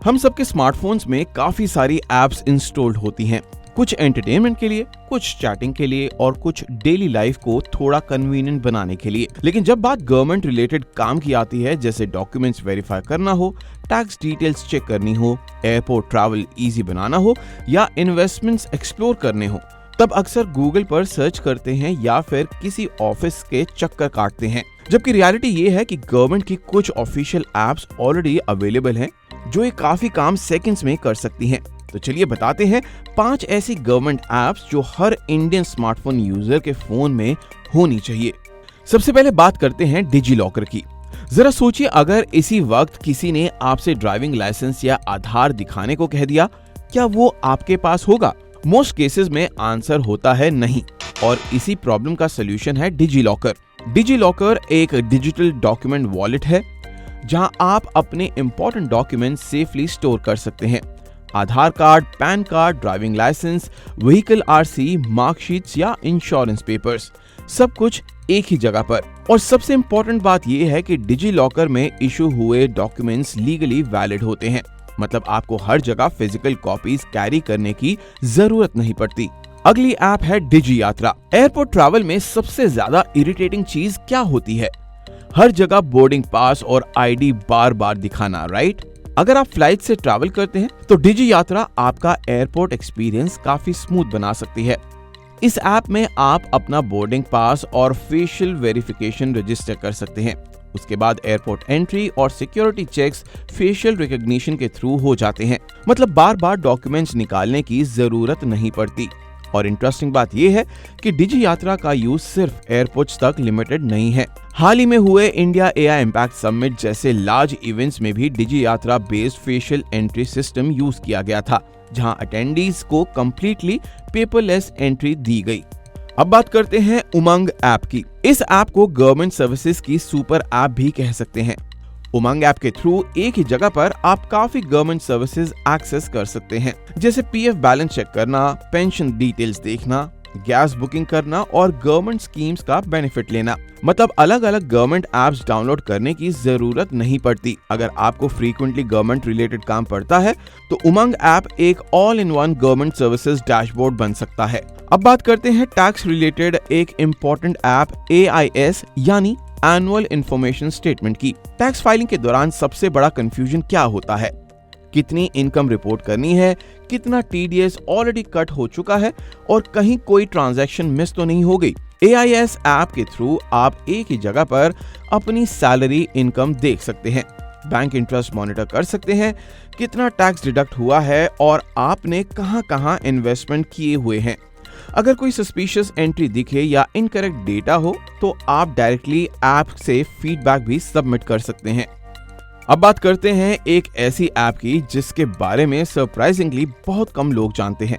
हम सबके स्मार्टफोन्स में काफी सारी एप्स इंस्टॉल्ड होती हैं, कुछ एंटरटेनमेंट के लिए, कुछ चैटिंग के लिए और कुछ डेली लाइफ को थोड़ा कन्वीनियंट बनाने के लिए। लेकिन जब बात गवर्नमेंट रिलेटेड काम की आती है, जैसे डॉक्यूमेंट्स वेरीफाई करना हो, टैक्स डिटेल्स चेक करनी हो, एयरपोर्ट ट्रैवल इजी बनाना हो या इन्वेस्टमेंट्स एक्सप्लोर करने हो, तब अक्सर गूगल पर सर्च करते हैं या फिर किसी ऑफिस के चक्कर काटते हैं। जबकि रियलिटी ये है कि गवर्नमेंट की कुछ ऑफिशियल एप्स ऑलरेडी अवेलेबल हैं जो ये काफी काम सेकंड्स में कर सकती हैं। तो चलिए बताते हैं 5 ऐसी गवर्नमेंट एप्स जो हर इंडियन स्मार्टफोन यूजर के फोन में होनी चाहिए। सबसे पहले बात करते हैं डिजी लॉकर की। जरा सोचिए, अगर इसी वक्त किसी ने आपसे ड्राइविंग लाइसेंस या आधार दिखाने को कह दिया, क्या वो आपके पास होगा? मोस्ट केसेस में आंसर होता है नहीं, और इसी प्रॉब्लम का सोल्यूशन है डिजी लॉकर। डिजी लॉकर एक डिजिटल डॉक्यूमेंट वॉलेट है जहां आप अपने इंपॉर्टेंट डॉक्यूमेंट सेफली स्टोर कर सकते हैं। Aadhaar card, PAN card, driving license, vehicle RC, marksheets या इंश्योरेंस पेपर्स, सब कुछ एक ही जगह पर। और सबसे इंपॉर्टेंट बात यह है कि डिजी लॉकर में इशू हुए डॉक्यूमेंट्स लीगली वैलिड होते हैं, मतलब आपको हर जगह फिजिकल कॉपीज कैरी करने की जरूरत नहीं पड़ती। अगली ऐप है डिजी यात्रा। एयरपोर्ट ट्रैवल में सबसे ज्यादा इरिटेटिंग चीज क्या होती है? हर जगह बोर्डिंग पास और आईडी बार बार दिखाना, राइट? अगर आप फ्लाइट से ट्रैवल करते हैं तो डिजी यात्रा आपका एयरपोर्ट एक्सपीरियंस काफी स्मूथ बना सकती है। इस ऐप में आप अपना बोर्डिंग पास और फेशियल वेरिफिकेशन रजिस्टर कर सकते हैं। उसके बाद एयरपोर्ट एंट्री और सिक्योरिटी चेक्स फेशियल रिकॉग्निशन के थ्रू हो जाते हैं, मतलब बार बार डॉक्यूमेंट्स निकालने की जरूरत नहीं पड़ती। और इंटरेस्टिंग बात यह है कि डिजी यात्रा का यूज सिर्फ एयरपोर्ट्स तक लिमिटेड नहीं है। हाल ही में हुए इंडिया एआई इम्पैक्ट समिट जैसे लार्ज इवेंट्स में भी डिजी यात्रा based facial entry system use किया गया था, जहां अटेंडीज को कंप्लीटली पेपरलेस एंट्री दी गई। अब बात करते हैं उमंग ऐप की। इस ऐप को गवर्नमेंट सर्विसेज की सुपर ऐप भी कह सकते हैं। उमंग ऐप के थ्रू एक ही जगह पर आप काफी गवर्नमेंट सर्विसेज एक्सेस कर सकते हैं, जैसे पीएफ बैलेंस चेक करना, पेंशन डिटेल्स देखना, गैस बुकिंग करना और गवर्नमेंट स्कीम्स का बेनिफिट लेना। मतलब अलग अलग गवर्नमेंट ऐप्स डाउनलोड करने की जरूरत नहीं पड़ती। अगर आपको फ्रीक्वेंटली गवर्नमेंट रिलेटेड काम पड़ता है तो उमंग ऐप एक all in one government services dashboard बन सकता है। अब बात करते हैं टैक्स रिलेटेड एक इम्पोर्टेंट ऐप AIS यानी एनुअल इन्फॉर्मेशन स्टेटमेंट की। टैक्स फाइलिंग के दौरान सबसे बड़ा कंफ्यूजन क्या होता है? कितनी इनकम रिपोर्ट करनी है, कितना TDS ऑलरेडी कट हो चुका है और कहीं कोई ट्रांजैक्शन मिस तो नहीं हो गई। AIS ऐप के थ्रू आप एक ही जगह पर अपनी सैलरी इनकम देख सकते हैं, बैंक इंटरेस्ट मॉनिटर कर सकते हैं, कितना टैक्स डिडक्ट हुआ है और आपने कहां-कहां इन्वेस्टमेंट किए हुए हैं। अगर कोई सस्पिशियस एंट्री दिखे या इनकरेक्ट डेटा हो तो आप डायरेक्टली ऐप से फीडबैक भी सबमिट कर सकते हैं। अब बात करते हैं एक ऐसी ऐप की जिसके बारे में सरप्राइजिंगली बहुत कम लोग जानते हैं,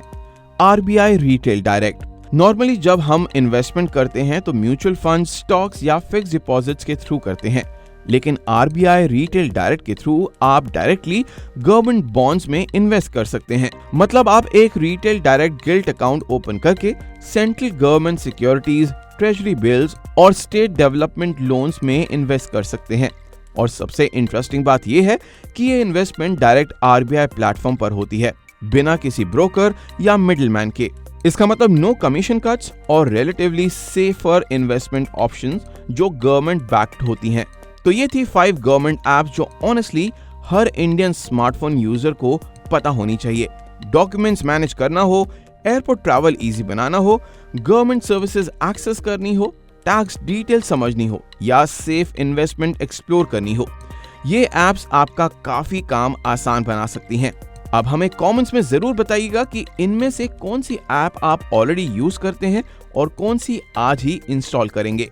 RBI रिटेल डायरेक्ट। नॉर्मली जब हम इन्वेस्टमेंट करते हैं तो म्यूचुअल फंड, स्टॉक्स या फिक्स डिपॉजिट्स के थ्रू करते हैं, लेकिन RBI रिटेल डायरेक्ट के थ्रू आप डायरेक्टली गवर्नमेंट बॉन्ड्स में इन्वेस्ट कर सकते हैं। मतलब आप एक retail direct gilt account open करके central government securities, treasury bills और स्टेट डेवलपमेंट लोन्स में इन्वेस्ट कर सकते हैं। और सबसे इंटरेस्टिंग बात यह है कि ये इन्वेस्टमेंट डायरेक्ट RBI प्लेटफॉर्म पर होती है, बिना किसी ब्रोकर या मिडिलमैन के। इसका मतलब नो कमीशन कट्स और रिलेटिवली सेफर इन्वेस्टमेंट ऑप्शंस जो गवर्नमेंट बैक्ड होती हैं। तो ये थी 5 गवर्नमेंट ऐप्स जो ऑनेस्टली हर इंडियन स्मार्टफोन यूजर को पता होनी चाहिए। डॉक्यूमेंट्स मैनेज करना हो, एयरपोर्ट ट्रैवल इजी बनाना हो, गवर्नमेंट सर्विसेज एक्सेस करनी हो, टैक्स डिटेल समझनी हो या सेफ इन्वेस्टमेंट एक्सप्लोर करनी हो, ये ऐप्स आपका काफी काम आसान बना सकती हैं। अब हमें कमेंट्स में जरूर बताइएगा कि इनमें से कौन सी ऐप आप ऑलरेडी यूज करते हैं और कौन सी आज ही इंस्टॉल करेंगे।